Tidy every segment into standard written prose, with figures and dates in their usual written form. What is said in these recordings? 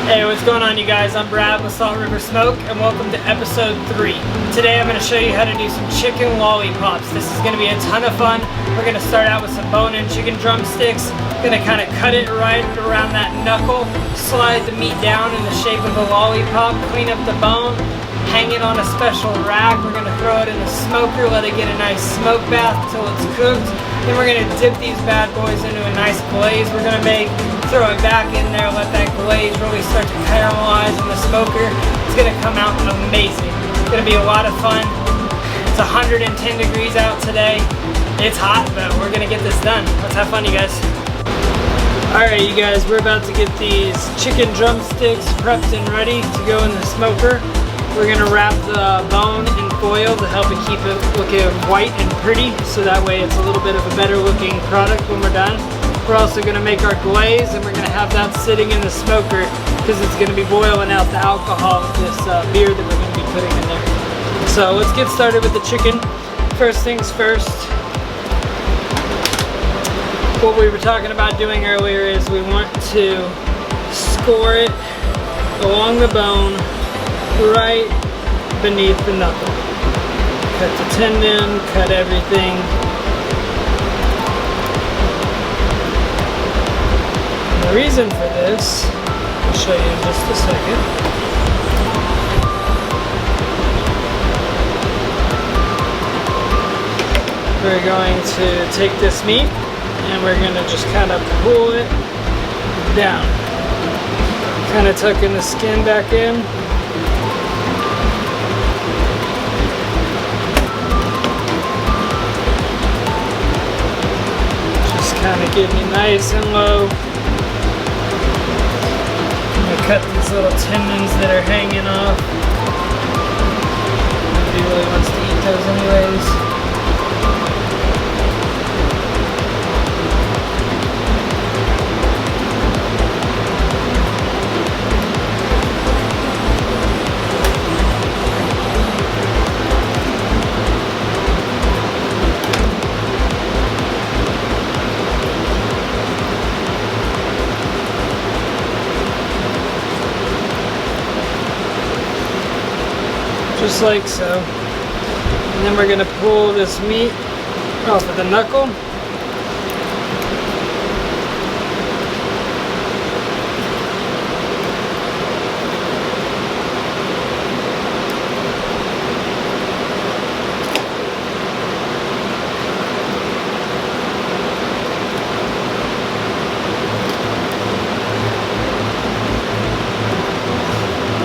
Hey, what's going on, you guys? I'm Brad with Salt River Smoke, and welcome to episode 3. Today I'm going to show you how to do some chicken lollipops. This is going to be a ton of fun. We're going to start out with some bone-in chicken drumsticks. Going to kind of cut it right around that knuckle, slide the meat down in the shape of a lollipop, clean up the bone, hang it on a special rack. We're going to throw it in the smoker, let it get a nice smoke bath until it's cooked. Then we're going to dip these bad boys into a nice glaze we're going to make. Throw it back in there, let that glaze really start to caramelize in the smoker. It's going to come out amazing. It's going to be a lot of fun. It's 110 degrees out today. It's hot, but we're going to get this done. Let's have fun, you guys. Alright, you guys, we're about to get these chicken drumsticks prepped and ready to go in the smoker. We're going to wrap the bone in foil to help it keep it looking white and pretty, so that way it's a little bit of a better looking product when we're done. We're also going to make our glaze, and we're going to have that sitting in the smoker because it's going to be boiling out the alcohol with this beer that we're going to be putting in there. So let's get started with the chicken. First things first, what we were talking about doing earlier is we want to score it along the bone right beneath the knuckle. Cut the tendon, cut everything. The reason for this, I'll show you in just a second. We're going to take this meat and we're going to just kind of pull it down. Kind of tucking the skin back in. Just kind of getting it nice and low. Cut these little tendons that are hanging off. Nobody really wants to eat those anyways. Just like so. And then we're going to pull this meat off of the knuckle.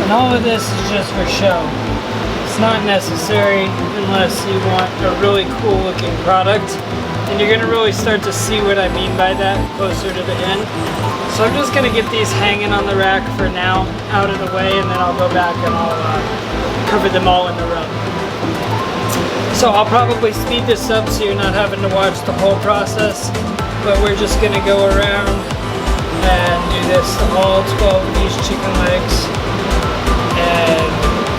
And all of this is just for show. It's not necessary unless you want a really cool looking product, and you're going to really start to see what I mean by that closer to the end. So I'm just going to get these hanging on the rack for now, out of the way, and then I'll go back and I'll cover them all in the rub. So I'll probably speed this up so you're not having to watch the whole process, but we're just going to go around and do this to all 12 of these chicken legs. And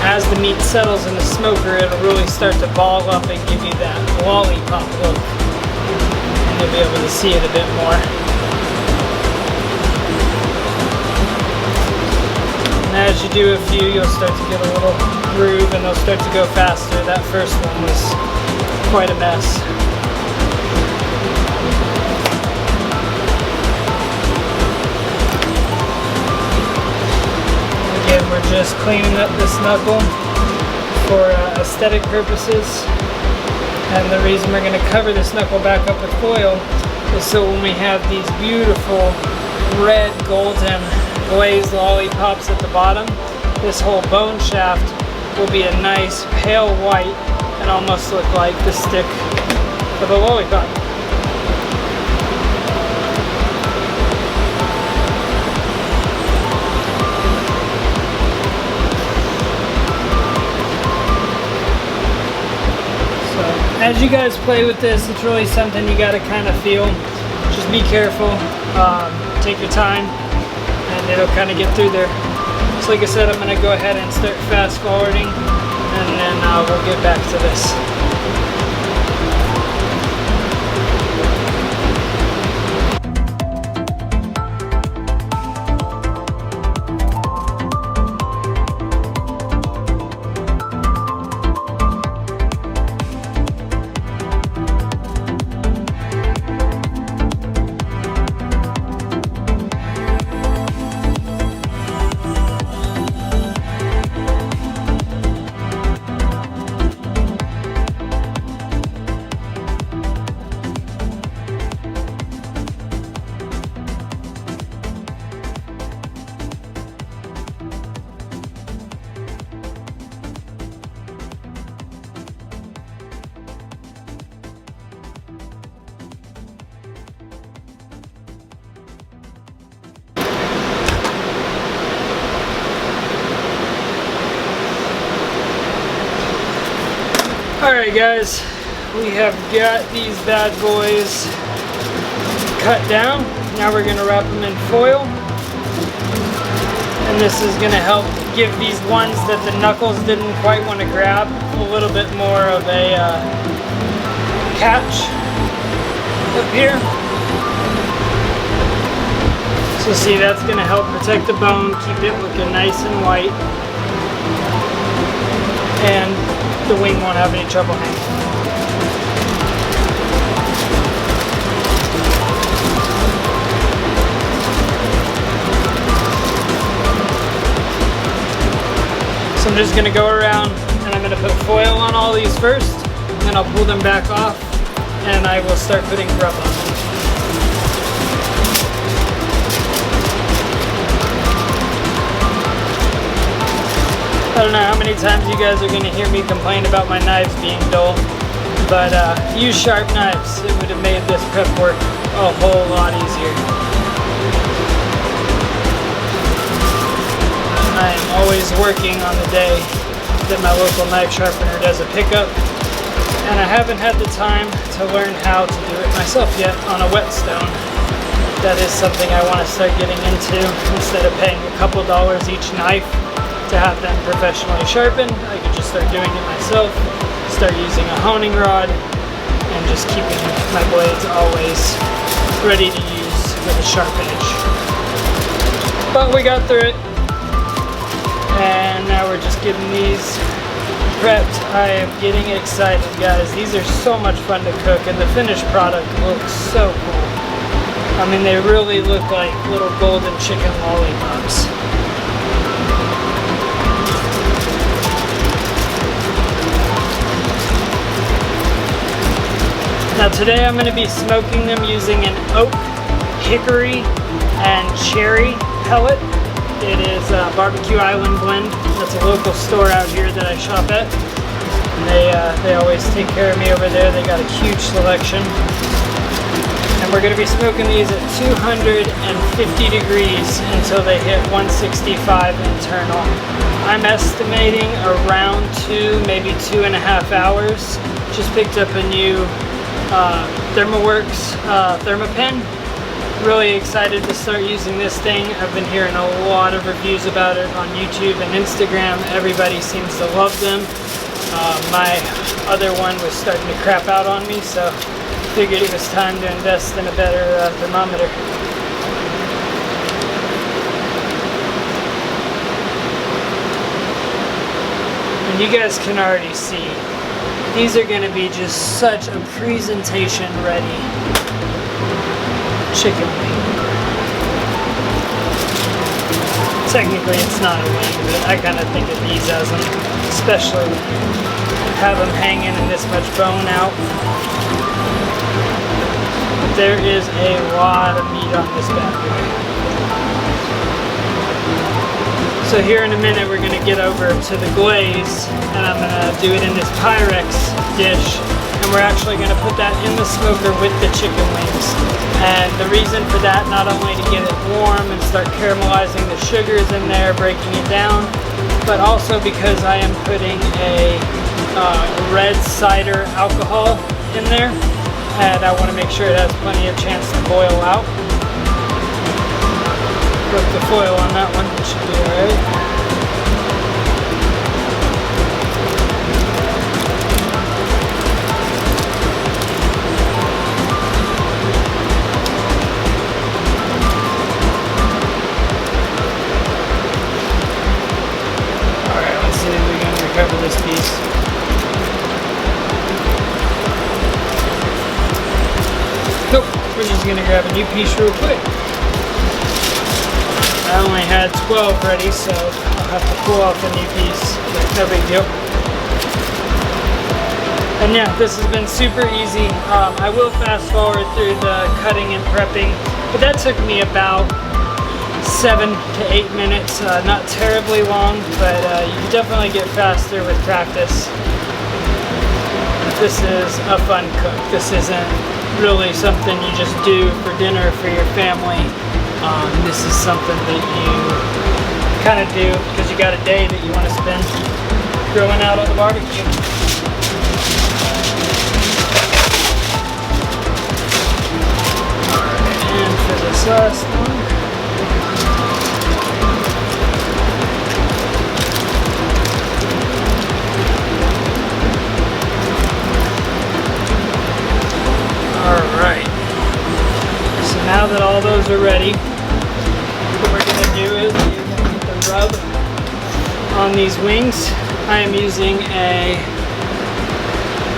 as the meat settles in the smoker, it'll really start to ball up and give you that lollipop look. And you'll be able to see it a bit more. And as you do a few, you'll start to get a little groove and they'll start to go faster. That first one was quite a mess. Again, we're just cleaning up this knuckle for aesthetic purposes, and the reason we're going to cover this knuckle back up with foil is so when we have these beautiful red golden glazed lollipops at the bottom, this whole bone shaft will be a nice pale white and almost look like the stick of a lollipop. As you guys play with this, it's really something you gotta kind of feel. Just be careful, take your time, and it'll kind of get through there. So like I said, I'm gonna go ahead and start fast forwarding, and then we'll get back to this. Alright guys, we have got these bad boys cut down. Now we're going to wrap them in foil. And this is going to help give these ones that the knuckles didn't quite want to grab a little bit more of a catch up here. So see, that's going to help protect the bone, keep it looking nice and white. And the wing won't have any trouble hanging. So I'm just going to go around and I'm going to put foil on all these first, and then I'll pull them back off and I will start putting grub on them. I don't know how many times you guys are going to hear me complain about my knives being dull, but use sharp knives. It would have made this prep work a whole lot easier. I am always working on the day that my local knife sharpener does a pickup, and I haven't had the time to learn how to do it myself yet on a whetstone. That is something I want to start getting into. Instead of paying a couple dollars each knife to have them professionally sharpened, I could just start doing it myself, start using a honing rod, and just keeping my blades always ready to use with a sharp edge. But we got through it, and now we're just getting these prepped. I am getting excited, guys. These are so much fun to cook, and the finished product looks so cool. I mean, they really look like little golden chicken lollipops. Now today I'm going to be smoking them using an oak, hickory, and cherry pellet. It is a Barbecue Island blend. That's a local store out here that I shop at. And they always take care of me over there. They got a huge selection. And we're going to be smoking these at 250 degrees until they hit 165 internal. I'm estimating around 2, maybe 2.5 hours. Just picked up a new ThermoWorks ThermoPen. Really excited to start using this thing. I've been hearing a lot of reviews about it on YouTube and Instagram. Everybody seems to love them. My other one was starting to crap out on me, so figured it was time to invest in a better thermometer. And you guys can already see, these are going to be just such a presentation ready chicken wing. Technically it's not a wing, but I kind of think of these as them, especially when you have them hanging and this much bone out. But there is a lot of meat on this bad boy. So here in a minute we're going to get over to the glaze, and I'm going to do it in this Pyrex dish, and we're actually going to put that in the smoker with the chicken wings. And the reason for that, not only to get it warm and start caramelizing the sugars in there, breaking it down, but also because I am putting a red cider alcohol in there, and I want to make sure it has plenty of chance to boil out. Put the foil on that one, it should be alright. Alright, let's see if we can recover this piece. Nope, we're just going to grab a new piece real quick. I only had 12 ready, so I'll have to pull off a new piece, but no big deal. And yeah, this has been super easy. I will fast forward through the cutting and prepping, but that took me about 7 to 8 minutes. Not terribly long, but you can definitely get faster with practice. This is a fun cook. This isn't really something you just do for dinner for your family. This is something that you kind of do because you got a day that you want to spend grilling out on the barbecue. this last one. Alright. So now that all those are ready, what we're going to do is we're going to put the rub on these wings. I am using a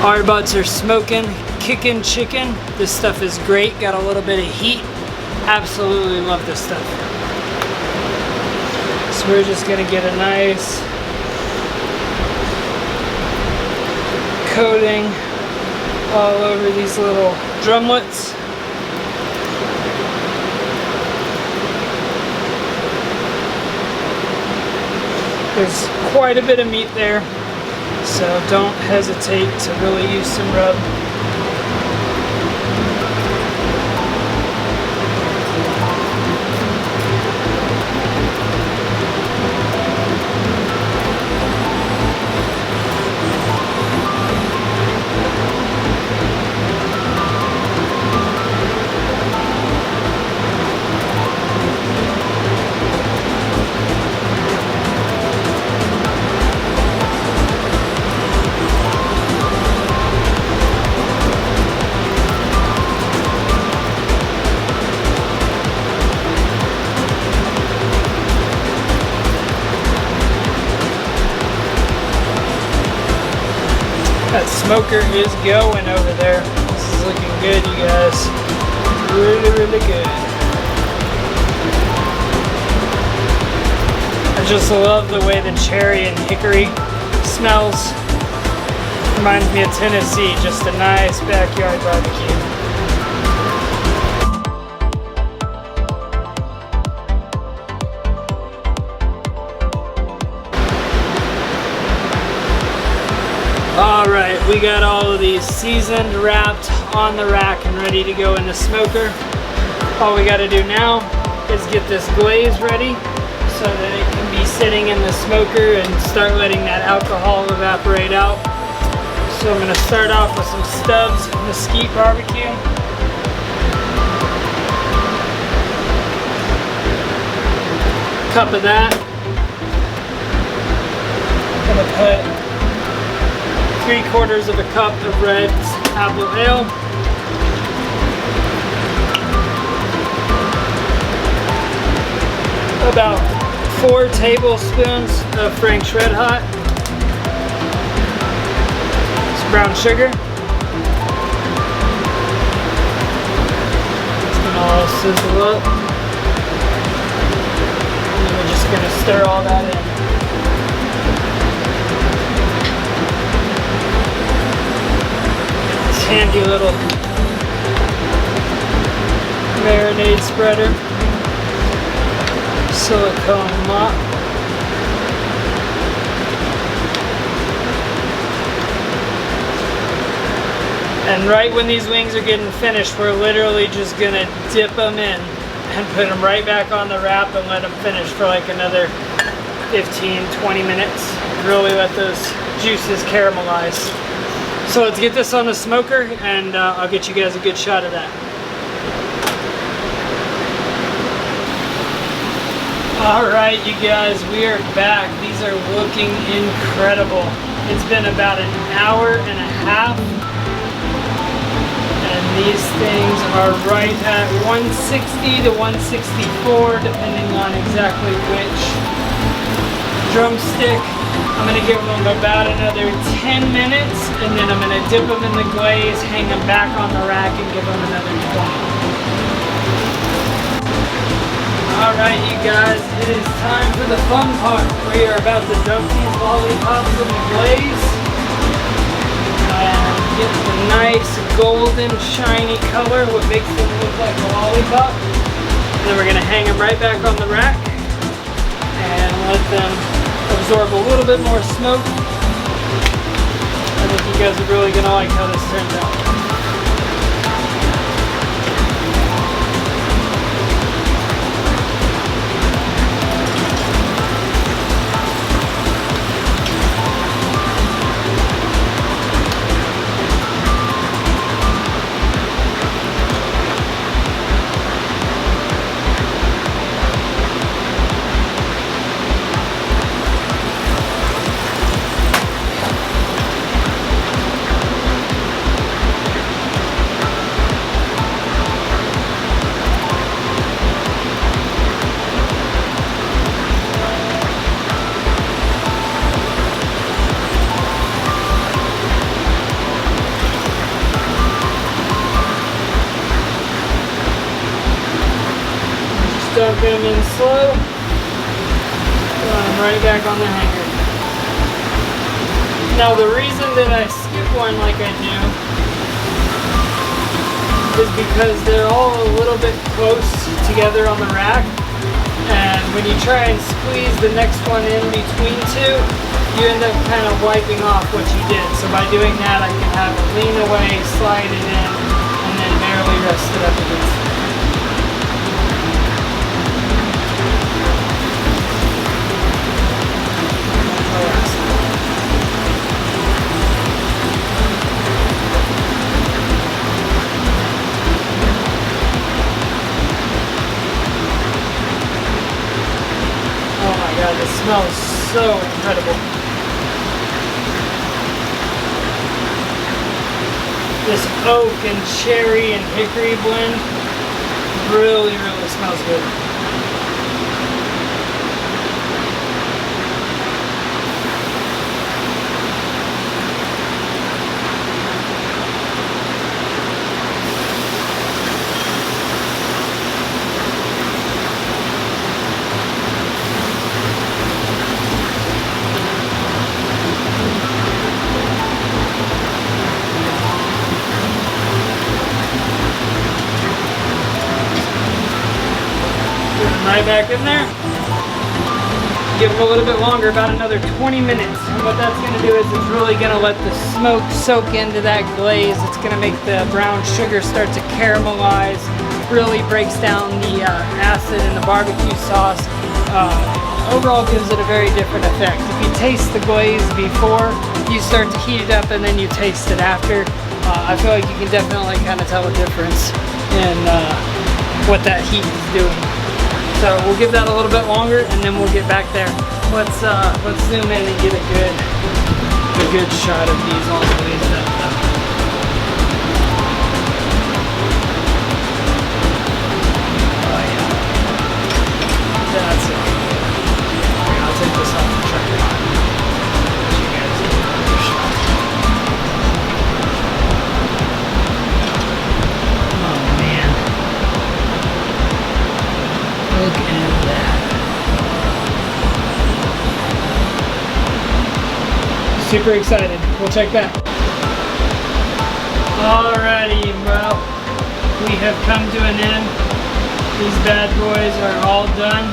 Our Butts Are Smoking Kickin' Chicken. This stuff is great, got a little bit of heat. Absolutely love this stuff. So we're just gonna get a nice coating all over these little drumlets. There's quite a bit of meat there, so don't hesitate to really use some rub. That smoker is going over there. This is looking good, you guys. Really, really good. I just love the way the cherry and hickory smells. Reminds me of Tennessee, just a nice backyard barbecue. Alright, we got all of these seasoned, wrapped on the rack and ready to go in the smoker. All we got to do now is get this glaze ready so that it can be sitting in the smoker and start letting that alcohol evaporate out. So I'm going to start off with some Stubbs Mesquite Barbecue. Cup of that. I'm going to put 3/4 of a cup of red apple ale. About 4 tablespoons of Frank's Red Hot. Some brown sugar. It's gonna all sizzle up. And then we're just gonna stir all that in. Handy little marinade spreader, silicone mop, and right when these wings are getting finished, we're literally just gonna dip them in and put them right back on the wrap and let them finish for like another 15-20 minutes. Really let those juices caramelize. So let's get this on the smoker and I'll get you guys a good shot of that. Alright you guys, we are back. These are looking incredible. It's been about an hour and a half and these things are right at 160 to 164 depending on exactly which drumstick. I'm going to give them about another 10 minutes and then I'm going to dip them in the glaze, hang them back on the rack and give them another 20. Alright you guys, it is time for the fun part. We are about to dunk these lollipops in the glaze and get the nice golden shiny color, what makes them look like a lollipop. And then we're going to hang them right back on the rack and let them absorb a little bit more smoke. I think you guys are really gonna like how this turns out. Dumping them in slow. Right back on the hanger. Now the reason that I skip one like I do is because they're all a little bit close together on the rack, and when you try and squeeze the next one in between two, you end up kind of wiping off what you did. So by doing that, I can have it lean away, slide it in, and then barely rest it up against it. It smells so incredible. This oak and cherry and hickory blend really smells good. Right back in there. Give it a little bit longer, about another 20 minutes. And what that's going to do is it's really going to let the smoke soak into that glaze. It's going to make the brown sugar start to caramelize. Really breaks down the acid in the barbecue sauce. Overall gives it a very different effect. If you taste the glaze before you start to heat it up and then you taste it after, I feel like you can definitely kind of tell a difference in what that heat is doing. So we'll give that a little bit longer, and then we'll get back there. Let's zoom in and get a good shot of these all glazed up. Oh yeah, that's it. Okay, I'll take this off and try it on. You guys get another shot. Oh man. Look at that. Super excited. We'll check back. Alrighty, well, we have come to an end. These bad boys are all done.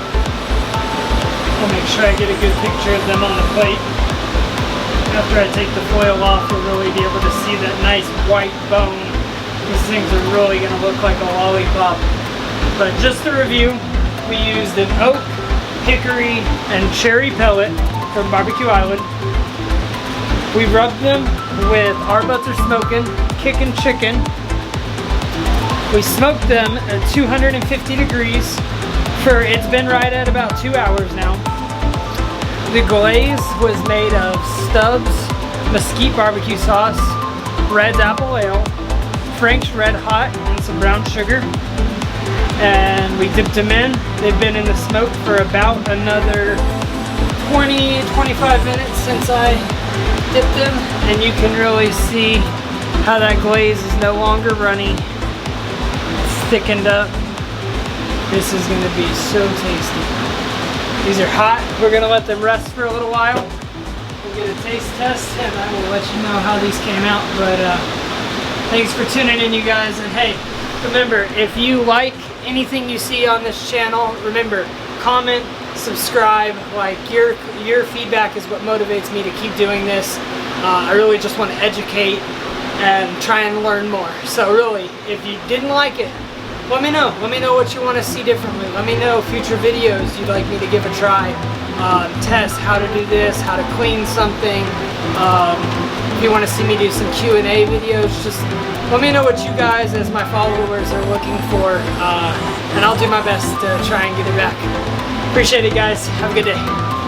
I'll make sure I get a good picture of them on the plate. After I take the foil off, you'll really be able to see that nice white bone. These things are really going to look like a lollipop. But just to review, we used an oak, hickory, and cherry pellet from Barbecue Island. We rubbed them with Our Butts Are Smoking, Kickin' Chicken. We smoked them at 250 degrees for, it's been right at about 2 hours now. The glaze was made of Stubbs mesquite barbecue sauce, Red's apple ale, Frank's Red Hot, and some brown sugar. And we dipped them in. They've been in the smoke for about another 20-25 minutes since I dipped them, and you can really see how that glaze is no longer runny. It's thickened up. This is going to be so tasty. These are hot. We're going to let them rest for a little while. We'll get a taste test, and I will let you know how these came out. But thanks for tuning in, you guys, and hey, remember, if you like anything you see on this channel, remember, comment, subscribe. Like, your feedback is what motivates me to keep doing this. I really just want to educate and try and learn more. So really, if you didn't like it, let me know. Let me know what you want to see differently. Let me know future videos you'd like me to give a try. Test how to do this, how to clean something. If you want to see me do some Q&A videos, just let me know what you guys as my followers are looking for, and I'll do my best to try and get it back. Appreciate it, guys. Have a good day.